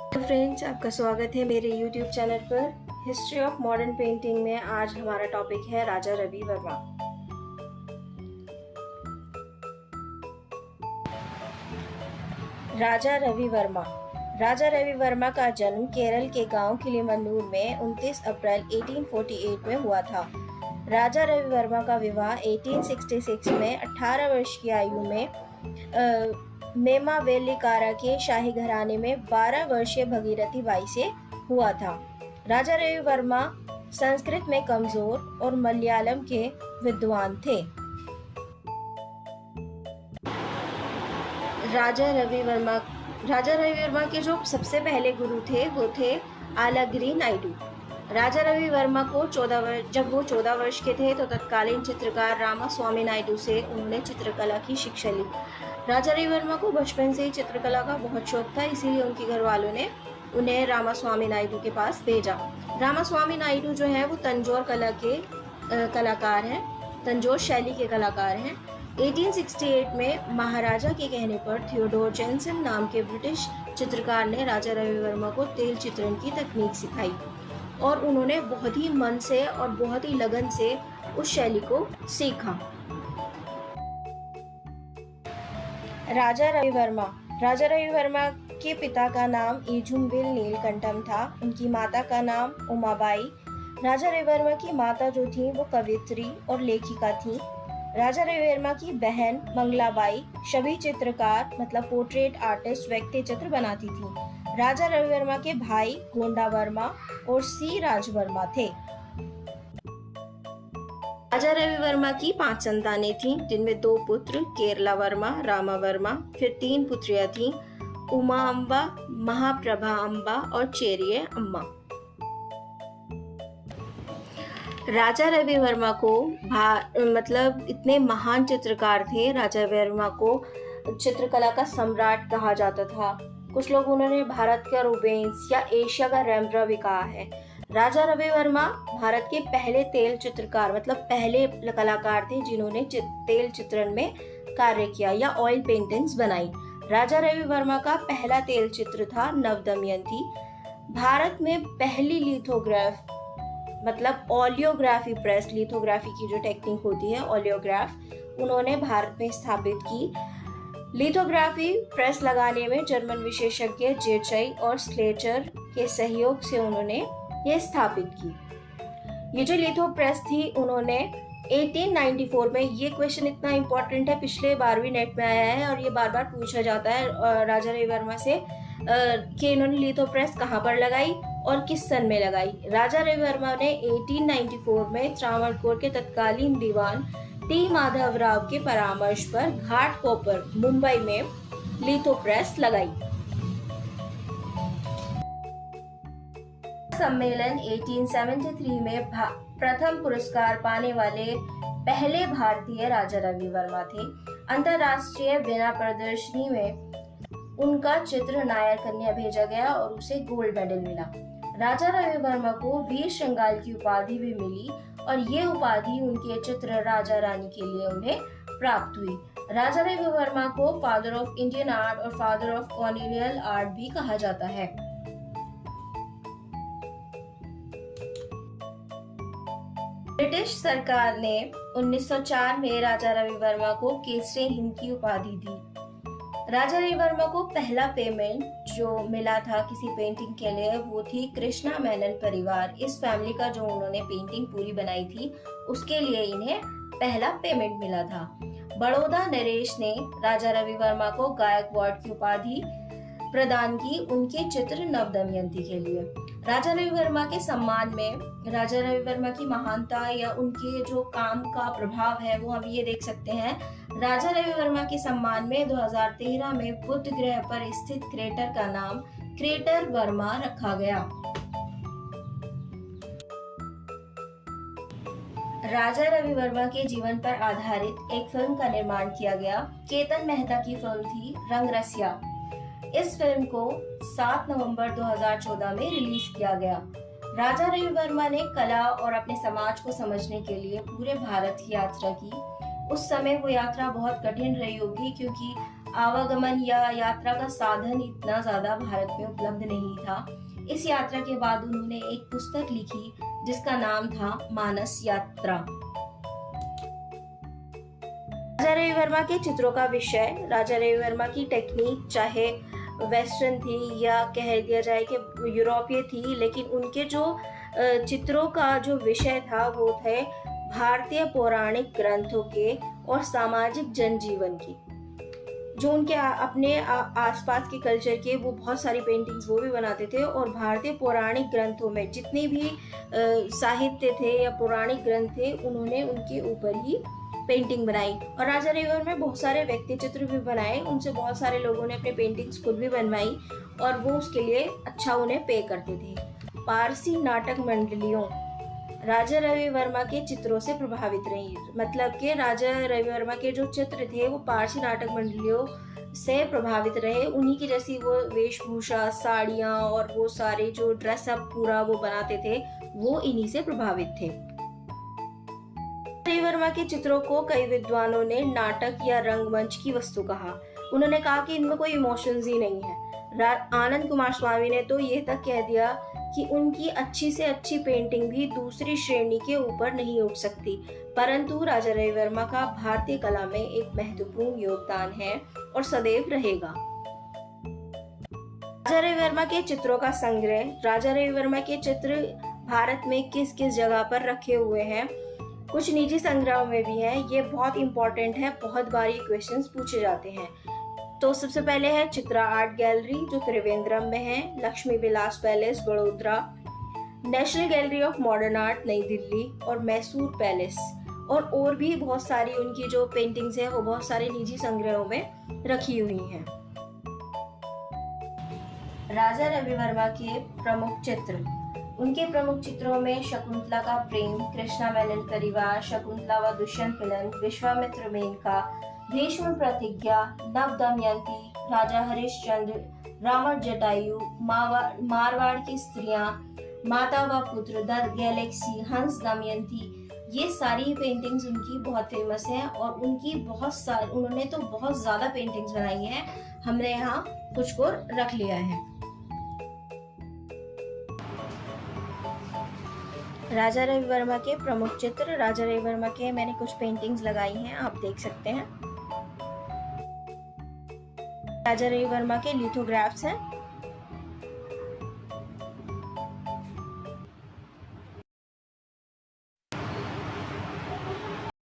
तो फ्रेंड्स, आपका स्वागत है मेरे YouTube चैनल पर। हिस्ट्री ऑफ मॉडर्न पेंटिंग में आज हमारा टॉपिक है राजा रवि वर्मा। राजा रवि वर्मा। राजा रवि वर्मा का जन्म केरल के गांव किलीमन्नूर में 29 अप्रैल 1848 में हुआ था। राजा रवि वर्मा का विवाह 1866 में 18 वर्ष की आयु में मेमावेलिकारा के शाही घराने में 12 वर्षीय भगीरथी बाई से हुआ था। राजा रवि वर्मा संस्कृत में कमजोर और मलयालम के विद्वान थे। राजा रवि वर्मा के जो सबसे पहले गुरु थे वो थे आलागिरी नायडू। राजा रवि वर्मा को जब वो 14 वर्ष के थे तो तत्कालीन चित्रकार रामास्वामी नायडू से उन्होंने चित्रकला की शिक्षा ली। राजा रवि वर्मा को बचपन से ही चित्रकला का बहुत शौक था, इसीलिए उनके घर वालों ने उन्हें रामास्वामी नायडू के पास भेजा। रामास्वामी नायडू जो है वो तंजौर कलाकार हैं, तंजौर शैली के कलाकार हैं। 1868 में महाराजा के कहने पर थियोडोर जेनसन नाम के ब्रिटिश चित्रकार ने राजा रवि वर्मा को तेल चित्रण की तकनीक सिखाई और उन्होंने बहुत ही मन से और बहुत ही लगन से उस शैली को सीखा। राजा रवि वर्मा के पिता का नाम ईझुमविल नीलकंठम था। उनकी माता का नाम उमाबाई। राजा रवि वर्मा की माता जो थी वो कवित्री और लेखिका थी। राजा रवि वर्मा की बहन मंगलाबाई छवि चित्रकार मतलब पोर्ट्रेट आर्टिस्ट व्यक्ति चित्र बनाती थी। राजा रवि वर्मा के भाई गोंडा वर्मा और सी राज वर्मा थे। राजा रवि वर्मा की 5 संतानें थीं, जिनमें 2 पुत्र केरला वर्मा, रामा वर्मा, फिर 3 पुत्रियां थीं, उमा अम्बा, महाप्रभा अम्बा और चेरिये अम्मा। राजा रवि वर्मा को मतलब इतने महान चित्रकार थे। राजा रवि वर्मा को चित्रकला का सम्राट कहा जाता था। कुछ लोग उन्होंने भारत का रूबेंस या एशिया का रेम्ब्रांड भी कहा है। राजा रवि वर्मा भारत के पहले तेल चित्रकार मतलब पहले कलाकार थे जिन्होंने तेल चित्रण में कार्य किया या ऑयल पेंटिंग्स बनाई। राजा रवि वर्मा का पहला तेल चित्र था नव दमयंती। भारत में पहली लिथोग्राफ मतलब ओलियोग्राफी प्रेस, लिथोग्राफी की जो टेक्निक होती है ओलियोग्राफ, उन्होंने भारत में स्थापित की। लिथोग्राफी प्रेस लगाने में जर्मन विशेषज्ञ जेचाई और स्लेटर के सहयोग से उन्होंने ये स्थापित की। ये जो लिथो प्रेस थी उन्होंने 1894 में, ये क्वेश्चन इतना इम्पोर्टेंट है, पिछले बार भी नेट में आया है और ये बार बार पूछा जाता है राजा रवि वर्मा से कि इन्होंने लिथो प्रेस कहाँ पर लगाई और किस सन में लगाई। राजा रवि वर्मा ने 1894 में त्रावणकोर के तत्कालीन दीवान टी माधवराव के परामर्श पर घाटकोपर मुंबई में लिथो प्रेस लगाई। सम्मेलन 1873 में प्रथम पुरस्कार पाने वाले पहले भारतीय राजा रवि वर्मा थे। अंतर्राष्ट्रीय वीणा प्रदर्शनी में उनका चित्र नायर कन्या भेजा गया और उसे गोल्ड मेडल मिला। राजा रवि वर्मा को वीर श्रृंगार की उपाधि भी मिली और ये उपाधि उनके चित्र राजा रानी के लिए उन्हें प्राप्त हुई। राजा रवि वर्मा को फादर ऑफ इंडियन आर्ट और फादर ऑफ कॉलोनियल आर्ट भी कहा जाता है। ब्रिटिश सरकार ने 1904 में राजा रवि वर्मा को केसरी हिंद की उपाधि दी। राजा रवि वर्मा को पहला पेमेंट जो मिला था किसी पेंटिंग के लिए वो थी कृष्णा मेनन परिवार। इस फैमिली का जो उन्होंने पेंटिंग पूरी बनाई थी उसके लिए इन्हें पहला पेमेंट मिला था। बड़ौदा नरेश ने राजा रवि वर्मा को गायकवाड़ की उपाधि प्रदान की उनके चित्र नव दमयंती के लिए। राजा रवि वर्मा के सम्मान में राजा रवि वर्मा की महानता या उनके जो काम का प्रभाव है वो हम ये देख सकते हैं। राजा रवि वर्मा के सम्मान में 2013 में बुध ग्रह पर स्थित क्रेटर का नाम क्रेटर वर्मा रखा गया। राजा रवि वर्मा के जीवन पर आधारित एक फिल्म का निर्माण किया गया। केतन मेहता की फिल्म थी रंगरसिया। इस फिल्म को 7 नवंबर 2014 में रिलीज किया गया। राजा रवि वर्मा ने कला और अपने समाज को समझने के लिए पूरे भारत की यात्रा की। उस समय वो यात्रा बहुत कठिन रही होगी क्योंकि आवागमन या यात्रा का साधन इतना ज्यादा भारत में उपलब्ध नहीं था। इस यात्रा के बाद उन्होंने एक पुस्तक लिखी जिसका नाम था मानस यात्रा। राजा रवि वर्मा के चित्रों का विषय, राजा रवि वर्मा की टेक्निक चाहे वेस्टर्न थी या कह दिया जाए कि यूरोपीय थी, लेकिन उनके जो चित्रों का जो विषय था वो थे भारतीय पौराणिक ग्रंथों के और सामाजिक जनजीवन की। जो उनके अपने आसपास के कल्चर के वो बहुत सारी पेंटिंग्स वो भी बनाते थे, और भारतीय पौराणिक ग्रंथों में जितने भी साहित्य थे या पौराणिक ग्रंथ थे उन्होंने उनके ऊपर ही पेंटिंग बनाई। और राजा रवि वर्मा में बहुत सारे व्यक्ति चित्र भी बनाए, उनसे बहुत सारे लोगों ने अपने पेंटिंग्स खुद भी बनवाई और वो उसके लिए अच्छा उन्हें पे करते थे। पारसी नाटक मंडलियों राजा रवि वर्मा के चित्रों से प्रभावित रही, मतलब कि राजा रवि वर्मा के जो चित्र थे वो पारसी नाटक मंडलियों से प्रभावित रहे। उन्हीं की जैसी वो वेशभूषा, साड़ियाँ और वो सारे जो ड्रेसअप पूरा वो बनाते थे वो इन्हीं से प्रभावित थे। रवि वर्मा के चित्रों को कई विद्वानों ने नाटक या रंगमंच की वस्तु कहा। उन्होंने कहा कि इनमें कोई इमोशंस ही नहीं है। आनंद कुमार स्वामी ने तो ये तक कह दिया कि उनकी अच्छी से अच्छी पेंटिंग भी दूसरी श्रेणी के ऊपर नहीं उठ सकती, परंतु राजा रवि वर्मा का भारतीय कला में एक महत्वपूर्ण योगदान है और सदैव रहेगा। राजा रवि वर्मा के चित्रों का संग्रह, राजा रवि वर्मा के चित्र भारत में किस किस जगह पर रखे हुए हैं, कुछ निजी संग्रहों में भी है। ये बहुत इंपॉर्टेंट है, बहुत बार ये क्वेश्चंस पूछे जाते हैं। तो सबसे पहले है चित्रा आर्ट गैलरी जो त्रिवेंद्रम में है, Lakshmi Vilas palace Vadodara, national gallery of modern art New Delhi और मैसूर पैलेस, और भी बहुत सारी उनकी जो पेंटिंग्स है वो बहुत सारे निजी संग्रहों में रखी हुई हैं। राजा रवि वर्मा के प्रमुख चित्र, उनके प्रमुख चित्रों में शकुंतला का प्रेम, कृष्णा मेनन परिवार, शकुंतला व दुष्यंत मिलन, विश्वामित्र मेनका, भीष्म प्रतिज्ञा, नव दमयंती, राजा हरिश्चंद्र, रावण जटायु, मारवाड़ की स्त्रियां, माता व पुत्र, द गैलेक्सी, हंस दमयंती, ये सारी पेंटिंग्स उनकी बहुत फेमस हैं और उनकी उन्होंने तो बहुत ज्यादा पेंटिंग्स बनाई हैं। हमने यहाँ कुछ को रख लिया है। राजा रवि वर्मा के प्रमुख चित्र, राजा रवि वर्मा के मैंने कुछ पेंटिंग्स लगाई हैं, आप देख सकते हैं। राजा रवि वर्मा के लिथोग्राफ्स हैं।